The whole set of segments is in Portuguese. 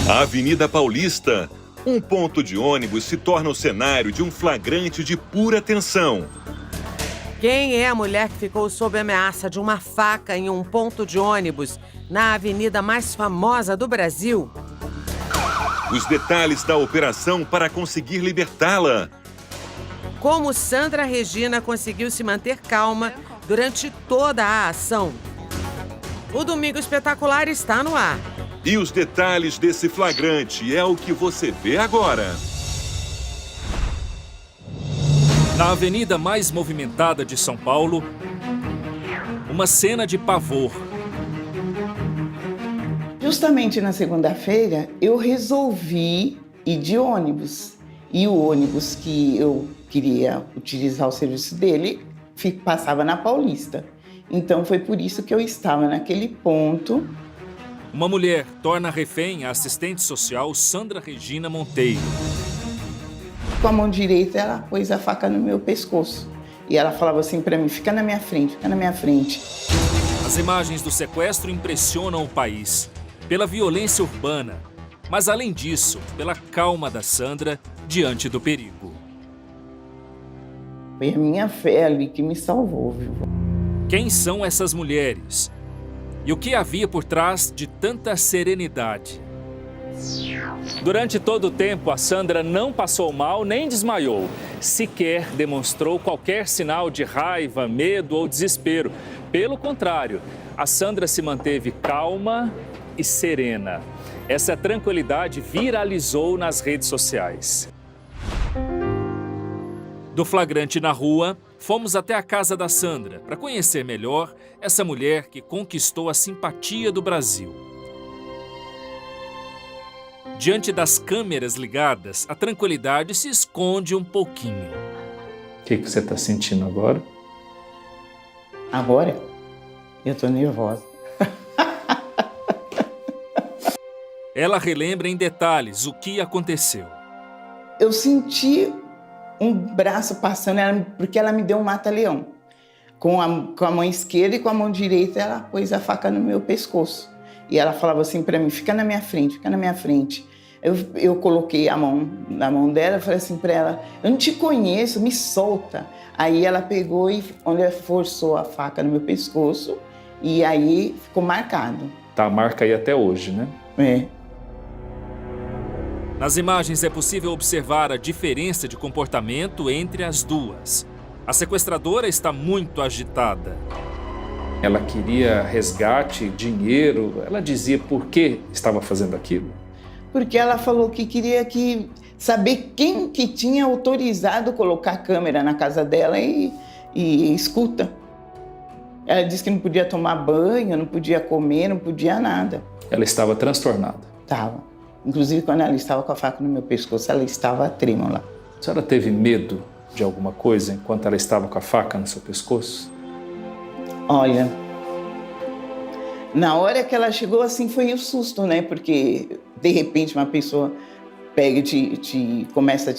A Avenida Paulista. Um ponto de ônibus se torna o cenário de um flagrante de pura tensão. Quem é a mulher que ficou sob ameaça de uma faca em um ponto de ônibus na avenida mais famosa do Brasil? Os detalhes da operação para conseguir libertá-la. Como Sandra Regina conseguiu se manter calma durante toda a ação. O Domingo Espetacular está no ar. E os detalhes desse flagrante é o que você vê agora. Na avenida mais movimentada de São Paulo, uma cena de pavor. Justamente na segunda-feira, eu resolvi ir de ônibus. E o ônibus que eu queria utilizar o serviço dele passava na Paulista. Então foi por isso que eu estava naquele ponto. Uma mulher torna refém a assistente social Sandra Regina Monteiro. Com a mão direita, ela pôs a faca no meu pescoço. E ela falava assim para mim, fica na minha frente, fica na minha frente. As imagens do sequestro impressionam o país pela violência urbana, mas além disso, pela calma da Sandra diante do perigo. Foi a minha fé ali que me salvou, viu? Quem são essas mulheres? E o que havia por trás de tanta serenidade? Durante todo o tempo, a Sandra não passou mal nem desmaiou. Sequer demonstrou qualquer sinal de raiva, medo ou desespero. Pelo contrário, a Sandra se manteve calma e serena. Essa tranquilidade viralizou nas redes sociais. Do flagrante na rua, fomos até a casa da Sandra para conhecer melhor essa mulher que conquistou a simpatia do Brasil. Diante das câmeras ligadas, a tranquilidade se esconde um pouquinho. O que você está sentindo agora? Agora? Eu tô nervosa. Ela relembra em detalhes o que aconteceu. Eu senti um braço passando, porque ela me deu um mata-leão. Com a mão esquerda e com a mão direita, ela pôs a faca no meu pescoço. E ela falava assim para mim, fica na minha frente, fica na minha frente. Eu coloquei a mão na mão dela e falei assim para ela, eu não te conheço, me solta. Aí ela pegou e forçou a faca no meu pescoço e aí ficou marcado. Tá a marca aí até hoje, né? É. Nas imagens é possível observar a diferença de comportamento entre as duas. A sequestradora está muito agitada. Ela queria resgate, dinheiro. Ela dizia por que estava fazendo aquilo? Porque ela falou que queria saber quem que tinha autorizado colocar a câmera na casa dela e escuta. Ela disse que não podia tomar banho, não podia comer, não podia nada. Ela estava transtornada? Estava. Inclusive, quando ela estava com a faca no meu pescoço, ela estava trêmula. A senhora teve medo de alguma coisa enquanto ela estava com a faca no seu pescoço? Olha, na hora que ela chegou, assim, foi um susto, né? Porque, de repente, uma pessoa pega e começa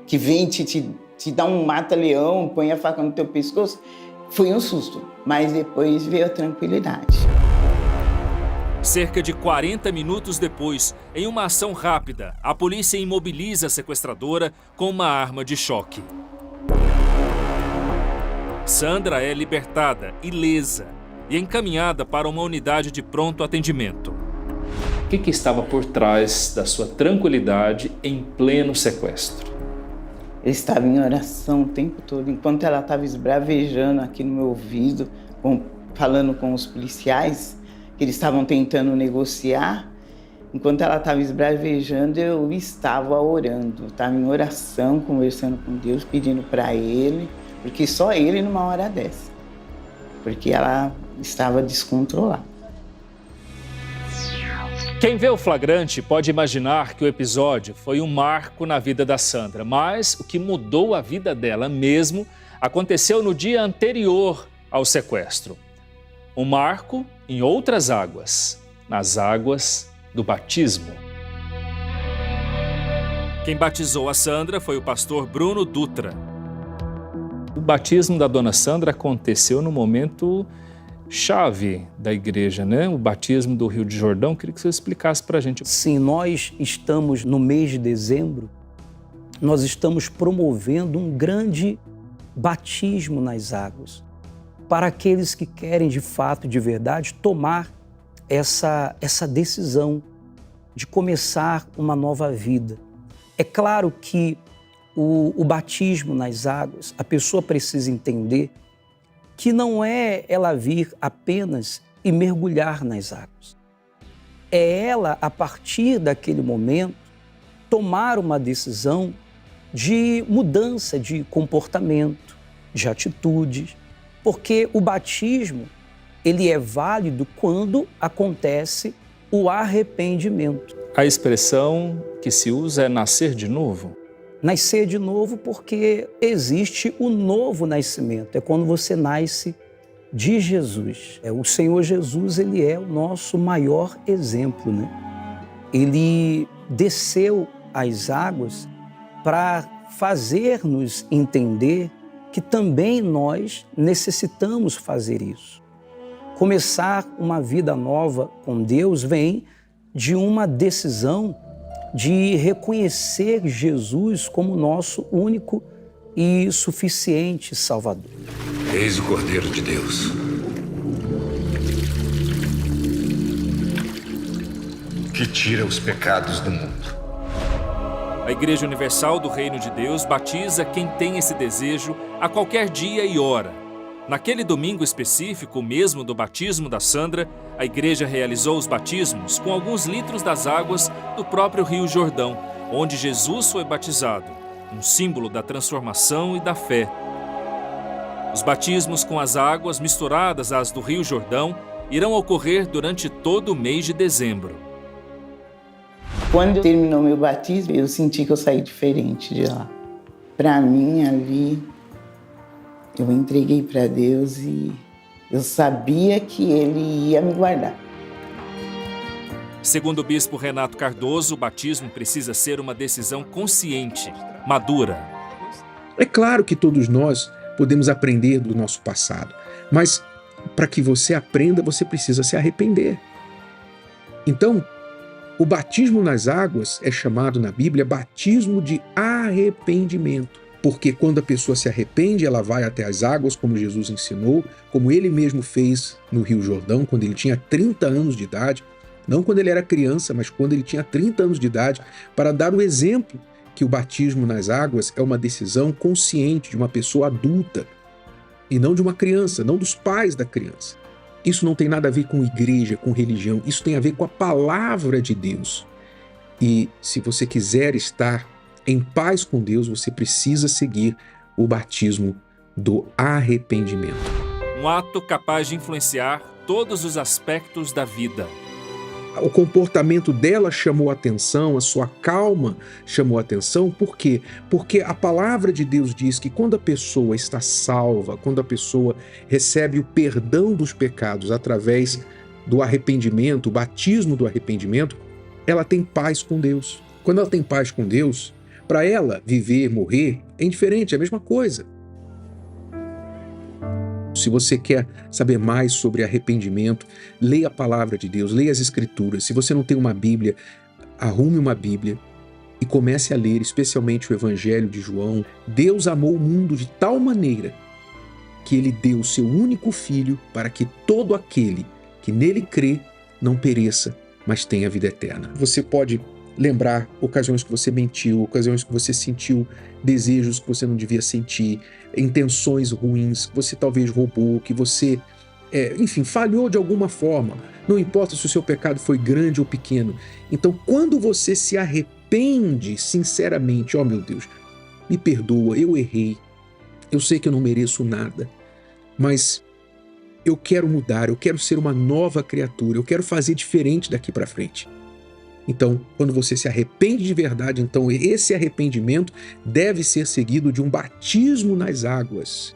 que vem te dá um mata-leão, põe a faca no teu pescoço. Foi um susto, mas depois veio a tranquilidade. Cerca de 40 minutos depois, em uma ação rápida, a polícia imobiliza a sequestradora com uma arma de choque. Sandra é libertada, ilesa, e encaminhada para uma unidade de pronto atendimento. O que estava por trás da sua tranquilidade em pleno sequestro? Eu estava em oração o tempo todo, enquanto ela estava esbravejando aqui no meu ouvido, falando com os policiais, que eles estavam tentando negociar. Enquanto ela estava esbravejando, eu estava orando, estava em oração, conversando com Deus, pedindo para Ele, porque só Ele numa hora dessa, porque ela estava descontrolada. Quem vê o flagrante pode imaginar que o episódio foi um marco na vida da Sandra, mas o que mudou a vida dela mesmo aconteceu no dia anterior ao sequestro. Um marco em outras águas, nas águas do batismo. Quem batizou a Sandra foi o pastor Bruno Dutra. O batismo da dona Sandra aconteceu num momento chave da igreja, né? O batismo do Rio de Jordão. Queria que você explicasse para a gente. Sim, nós estamos no mês de dezembro, nós estamos promovendo um grande batismo nas águas para aqueles que querem de fato, de verdade, tomar essa decisão de começar uma nova vida. É claro que o batismo nas águas, a pessoa precisa entender que não é ela vir apenas e mergulhar nas águas. É ela, a partir daquele momento, tomar uma decisão de mudança de comportamento, de atitudes, porque o batismo, ele é válido quando acontece o arrependimento. A expressão que se usa é nascer de novo? Nascer de novo porque existe o novo nascimento, é quando você nasce de Jesus. O Senhor Jesus, ele é o nosso maior exemplo, né? Ele desceu às águas para fazer-nos entender que também nós necessitamos fazer isso. Começar uma vida nova com Deus vem de uma decisão de reconhecer Jesus como nosso único e suficiente Salvador. Eis o Cordeiro de Deus. Que tira os pecados do mundo. A Igreja Universal do Reino de Deus batiza quem tem esse desejo a qualquer dia e hora. Naquele domingo específico, mesmo do batismo da Sandra, a igreja realizou os batismos com alguns litros das águas do próprio Rio Jordão, onde Jesus foi batizado, um símbolo da transformação e da fé. Os batismos com as águas misturadas às do Rio Jordão irão ocorrer durante todo o mês de dezembro. Quando terminou meu batismo, eu senti que eu saí diferente de lá. Para mim, ali, eu entreguei para Deus e eu sabia que Ele ia me guardar. Segundo o bispo Renato Cardoso, o batismo precisa ser uma decisão consciente, madura. É claro que todos nós podemos aprender do nosso passado, mas para que você aprenda, você precisa se arrepender. Então, o batismo nas águas é chamado na Bíblia batismo de arrependimento. Porque quando a pessoa se arrepende, ela vai até as águas, como Jesus ensinou, como ele mesmo fez no Rio Jordão, quando ele tinha 30 anos de idade, não quando ele era criança, mas quando ele tinha 30 anos de idade, para dar o exemplo que o batismo nas águas é uma decisão consciente de uma pessoa adulta, e não de uma criança, não dos pais da criança. Isso não tem nada a ver com igreja, com religião, isso tem a ver com a palavra de Deus. E se você quiser estar em paz com Deus, você precisa seguir o batismo do arrependimento. Um ato capaz de influenciar todos os aspectos da vida. O comportamento dela chamou a atenção, a sua calma chamou a atenção. Por quê? Porque a palavra de Deus diz que quando a pessoa está salva, quando a pessoa recebe o perdão dos pecados através do arrependimento, o batismo do arrependimento, ela tem paz com Deus. Quando ela tem paz com Deus, para ela, viver, morrer, é indiferente, é a mesma coisa. Se você quer saber mais sobre arrependimento, leia a palavra de Deus, leia as Escrituras. Se você não tem uma Bíblia, arrume uma Bíblia e comece a ler, especialmente o Evangelho de João. Deus amou o mundo de tal maneira que Ele deu o seu único Filho para que todo aquele que nele crê não pereça, mas tenha vida eterna. Você pode lembrar ocasiões que você mentiu, ocasiões que você sentiu desejos que você não devia sentir, intenções ruins, que você talvez roubou, que você, enfim, falhou de alguma forma. Não importa se o seu pecado foi grande ou pequeno. Então, quando você se arrepende sinceramente, meu Deus, me perdoa, eu errei, eu sei que eu não mereço nada, mas eu quero mudar, eu quero ser uma nova criatura, eu quero fazer diferente daqui para frente. Então, quando você se arrepende de verdade, então esse arrependimento deve ser seguido de um batismo nas águas.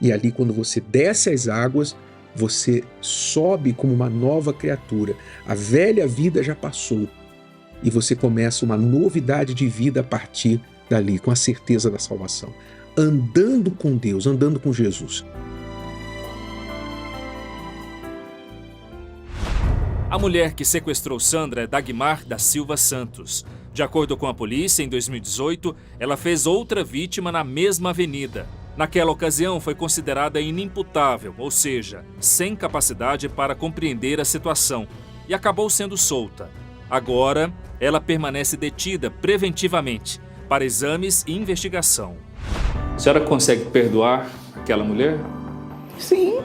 E ali, quando você desce às águas, você sobe como uma nova criatura. A velha vida já passou e você começa uma novidade de vida a partir dali, com a certeza da salvação. Andando com Deus, andando com Jesus. A mulher que sequestrou Sandra é Dagmar da Silva Santos. De acordo com a polícia, em 2018, ela fez outra vítima na mesma avenida. Naquela ocasião, foi considerada inimputável, ou seja, sem capacidade para compreender a situação, e acabou sendo solta. Agora, ela permanece detida preventivamente para exames e investigação. A senhora consegue perdoar aquela mulher? Sim,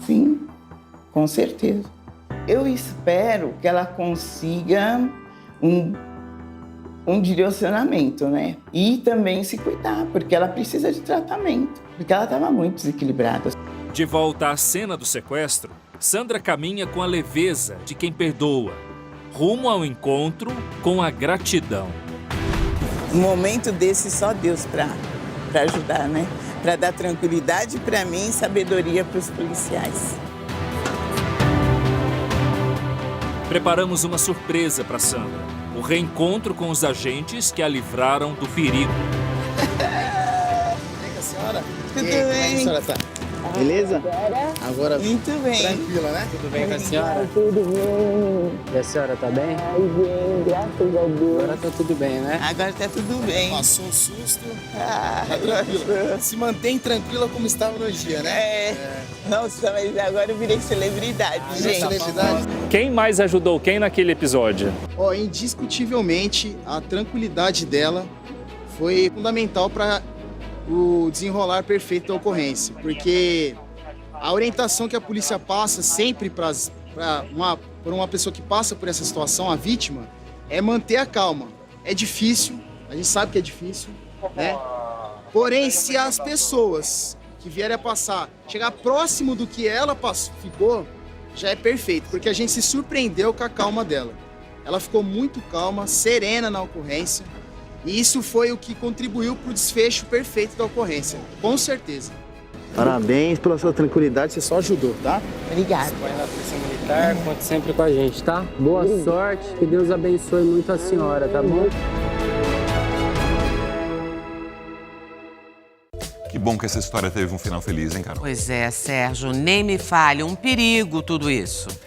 sim, com certeza. Eu espero que ela consiga um direcionamento, né? E também se cuidar, porque ela precisa de tratamento, porque ela estava muito desequilibrada. De volta à cena do sequestro, Sandra caminha com a leveza de quem perdoa, rumo ao encontro com a gratidão. Um momento desse só Deus para ajudar, né? Para dar tranquilidade para mim e sabedoria para os policiais. Preparamos uma surpresa para Sandra, o reencontro com os agentes que a livraram do perigo. Vem com a senhora? Tudo E aí, como é que bem? a senhora tá? Beleza? Agora Muito bem. tranquila, né? Tudo bem com a senhora? Tudo bem. E a senhora tá bem? Ai, bem, graças a Deus. Agora tá tudo bem, né? Agora tá tudo bem. Passou um susto, Ah, tá tranquila. Se mantém tranquila como estava no dia, né? Nossa, mas agora eu virei celebridade, gente. Celebridade. Quem mais ajudou quem naquele episódio? Ó, indiscutivelmente, a tranquilidade dela foi fundamental para o desenrolar perfeito da ocorrência, porque a orientação que a polícia passa sempre para uma pessoa que passa por essa situação, a vítima, é manter a calma. É difícil, a gente sabe que é difícil, né? Porém, se as pessoas que vierem a passar chegar próximo do que ela ficou, já é perfeito, porque a gente se surpreendeu com a calma dela. Ela ficou muito calma, serena na ocorrência, e isso foi o que contribuiu para o desfecho perfeito da ocorrência, com certeza. Parabéns pela sua tranquilidade, você só ajudou, tá? Obrigada. Vai na Polícia Militar, conte sempre com a gente, tá? Boa sorte, que Deus abençoe muito a senhora, tá bom? Que bom que essa história teve um final feliz, hein, Carol? Pois é, Sérgio, nem me fale, um perigo tudo isso.